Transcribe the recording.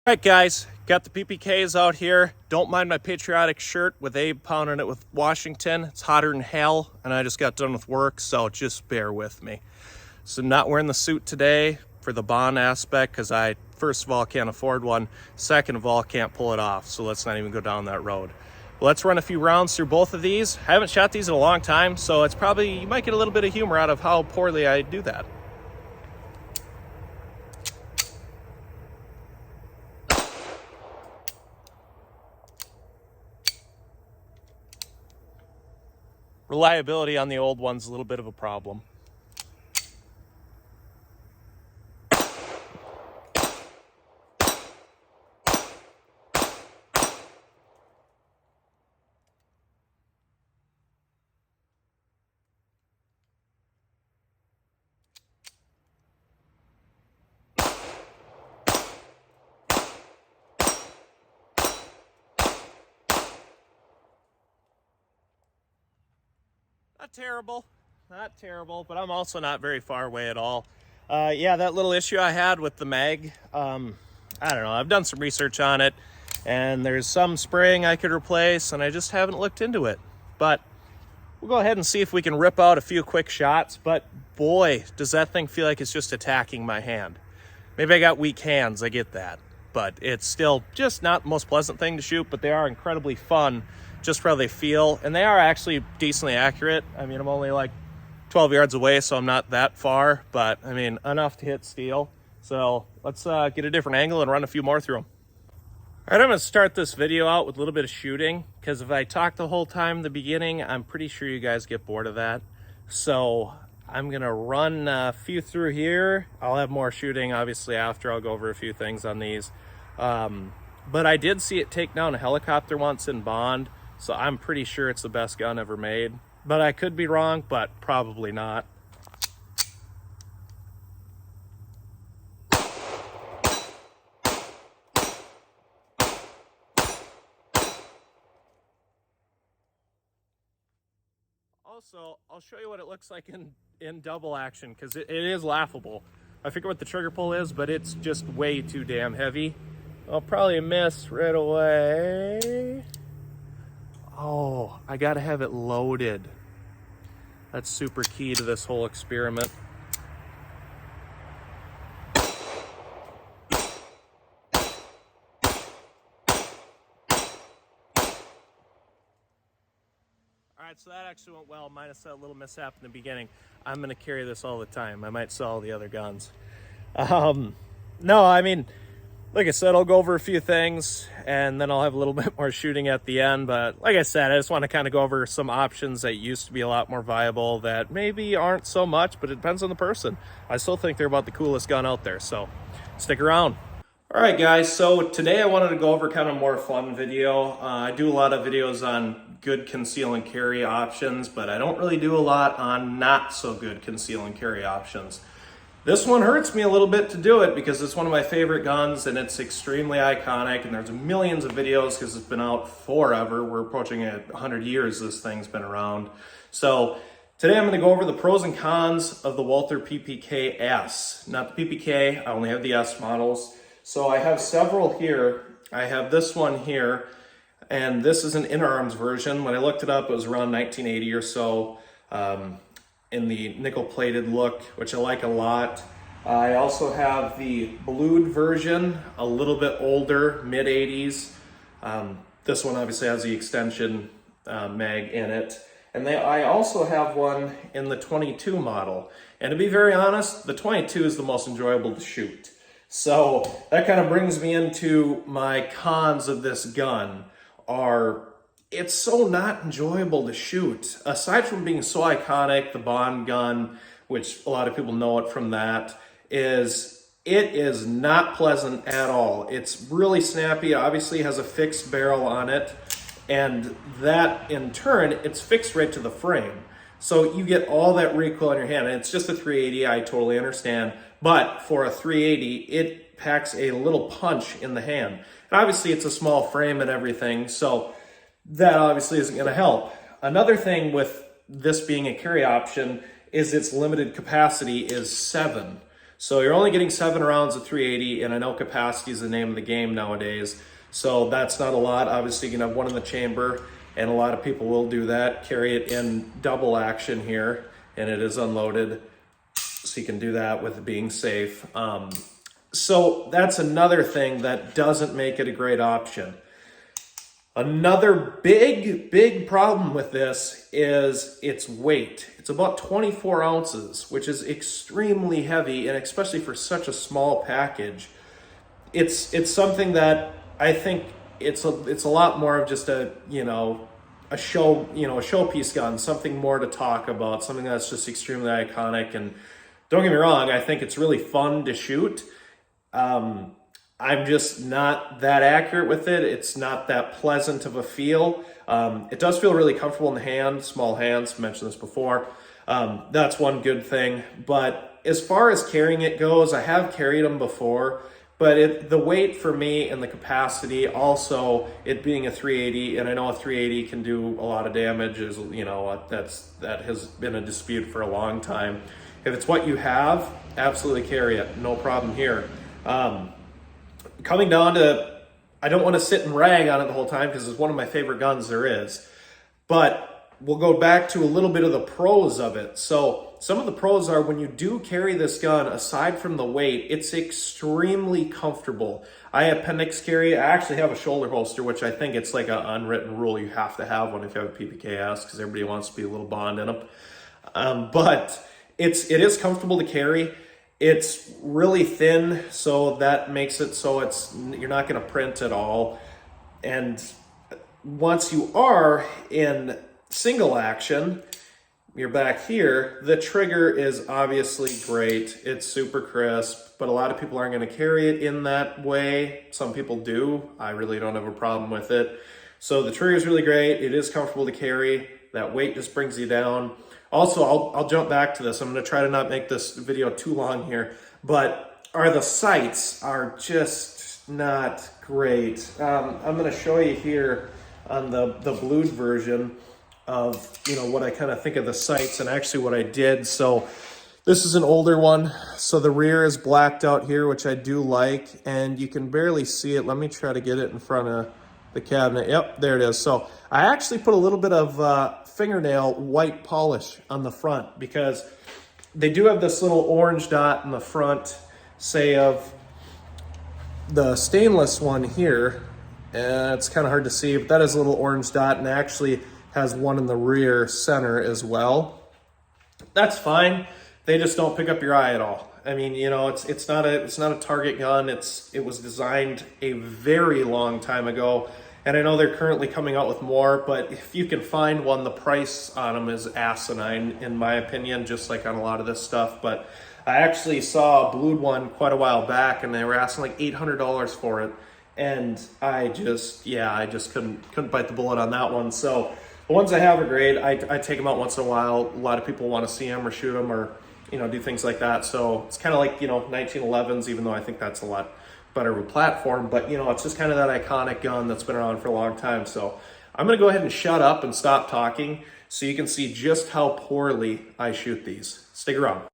All right, guys, got the ppks out here. Don't mind my patriotic shirt with Abe pounding it with Washington. It's hotter than hell, and I just got done with work, so just bear with me. So not wearing the suit today for the bond aspect because I, first of all, can't afford one. Second of all, can't pull it off, so let's not even go down that road. Let's run a few rounds through both of these. I haven't shot these in a long time, so it's probably, you might get a little bit of humor out of how poorly I do that. Reliability on the old one's a little bit of a problem. Not terrible, but I'm also not very far away at all. Yeah, that little issue I had with the mag, I don't know, I've done some research on it, and there's some spraying I could replace, and I just haven't looked into it. But we'll go ahead and see if we can rip out a few quick shots, but boy, does that thing feel like it's just attacking my hand. Maybe I got weak hands, I get that, but it's still just not the most pleasant thing to shoot, but they are incredibly fun just for how they feel, and they are actually decently accurate. I mean, I'm only like 12 yards away, so I'm not that far, but I mean, enough to hit steel. So let's get a different angle and run a few more through them. All right, I'm gonna start this video out with a little bit of shooting, because if I talk the whole time in the beginning, I'm pretty sure you guys get bored of that. So I'm gonna run a few through here. I'll have more shooting, obviously, after. I'll go over a few things on these. But I did see it take down a helicopter once in Bond, so I'm pretty sure it's the best gun ever made. But I could be wrong, but probably not. Also, I'll show you what it looks like in double action, because it is laughable. I forget what the trigger pull is, but it's just way too damn heavy. I'll probably miss right away. Oh, I gotta have it loaded. That's super key to this whole experiment. All right, so that actually went well, minus that little mishap in the beginning. I'm gonna carry this all the time. I might sell the other guns. No, I mean, like I said, I'll go over a few things and then I'll have a little bit more shooting at the end. But like I said, I just want to kind of go over some options that used to be a lot more viable that maybe aren't so much, but it depends on the person. I still think they're about the coolest gun out there, so stick around. All right, guys, so today I wanted to go over kind of a more fun video. I do a lot of videos on good conceal and carry options, but I don't really do a lot on not so good conceal and carry options. This one hurts me a little bit to do it because it's one of my favorite guns and it's extremely iconic, and there's millions of videos because it's been out forever. We're approaching 100 years this thing's been around. So today I'm going to go over the pros and cons of the Walther ppks. Not the PPK, I only have the S models. So I have several here. I have this one here, and this is an in-arms version. When I looked it up, it was around 1980 or so. In the nickel-plated look, which I like a lot. I also have the blued version, a little bit older, mid-80s. This one obviously has the extension mag in it. And I also have one in the 22 model. And to be very honest, the 22 is the most enjoyable to shoot. So that kind of brings me into my cons of this gun it's so not enjoyable to shoot. Aside from being so iconic, the Bond gun, which a lot of people know it from that, it is not pleasant at all. It's really snappy, obviously has a fixed barrel on it, and that in turn, it's fixed right to the frame. So you get all that recoil in your hand, and it's just a 380, I totally understand, but for a 380, it packs a little punch in the hand. And obviously it's a small frame and everything, so that obviously isn't going to help. Another thing with this being a carry option is its limited capacity is 7. So you're only getting 7 rounds of 380, and I know capacity is the name of the game nowadays. So that's not a lot. Obviously, you can have one in the chamber, and a lot of people will do that. Carry it in double action here, and it is unloaded. So you can do that with it being safe. So that's another thing that doesn't make it a great option. Another big problem with this is its weight. It's about 24 ounces, which is extremely heavy, and especially for such a small package. It's something that I think it's a lot more of just a showpiece gun, something more to talk about, something that's just extremely iconic. And don't get me wrong, I think it's really fun to shoot. I'm just not that accurate with it. It's not that pleasant of a feel. It does feel really comfortable in the hand, small hands, mentioned this before. That's one good thing. But as far as carrying it goes, I have carried them before, but the weight for me and the capacity, also it being a 380, and I know a 380 can do a lot of damage, is, that has been a dispute for a long time. If it's what you have, absolutely carry it, no problem here. Coming down to, I don't want to sit and rag on it the whole time because it's one of my favorite guns there is, but we'll go back to a little bit of the pros of it. So some of the pros are, when you do carry this gun, aside from the weight, it's extremely comfortable. I appendix carry. I actually have a shoulder holster, which I think it's like an unwritten rule. You have to have one if you have a ppks, because everybody wants to be a little Bond in them. But it is comfortable to carry. It's really thin, so that makes it so you're not going to print at all. And once you are in single action, you're back here, the trigger is obviously great. It's super crisp, but a lot of people aren't going to carry it in that way. Some people do. I really don't have a problem with it. So the trigger is really great. It is comfortable to carry. That weight just brings you down. Also, I'll jump back to this. I'm going to try to not make this video too long here, but the sights are just not great. I'm going to show you here on the blued version of what I kind of think of the sights and actually what I did. So this is an older one. So the rear is blacked out here, which I do like, and you can barely see it. Let me try to get it in front of the cabinet. Yep, there it is. So I actually put a little bit of fingernail white polish on the front, because they do have this little orange dot in the front, say of the stainless one here. It's kind of hard to see, but that is a little orange dot, and actually has one in the rear center as well. That's fine. They just don't pick up your eye at all. I mean, it's not a target gun. It was designed a very long time ago, and I know they're currently coming out with more, but if you can find one, the price on them is asinine, in my opinion, just like on a lot of this stuff. But I actually saw a blued one quite a while back, and they were asking like $800 for it, and I just couldn't bite the bullet on that one. So the ones I have are great. I take them out once in a while. A lot of people want to see them or shoot them or do things like that. So it's kind of like 1911s, even though I think that's a lot better of a platform. But it's just kind of that iconic gun that's been around for a long time. So I'm going to go ahead and shut up and stop talking so you can see just how poorly I shoot these. Stick around.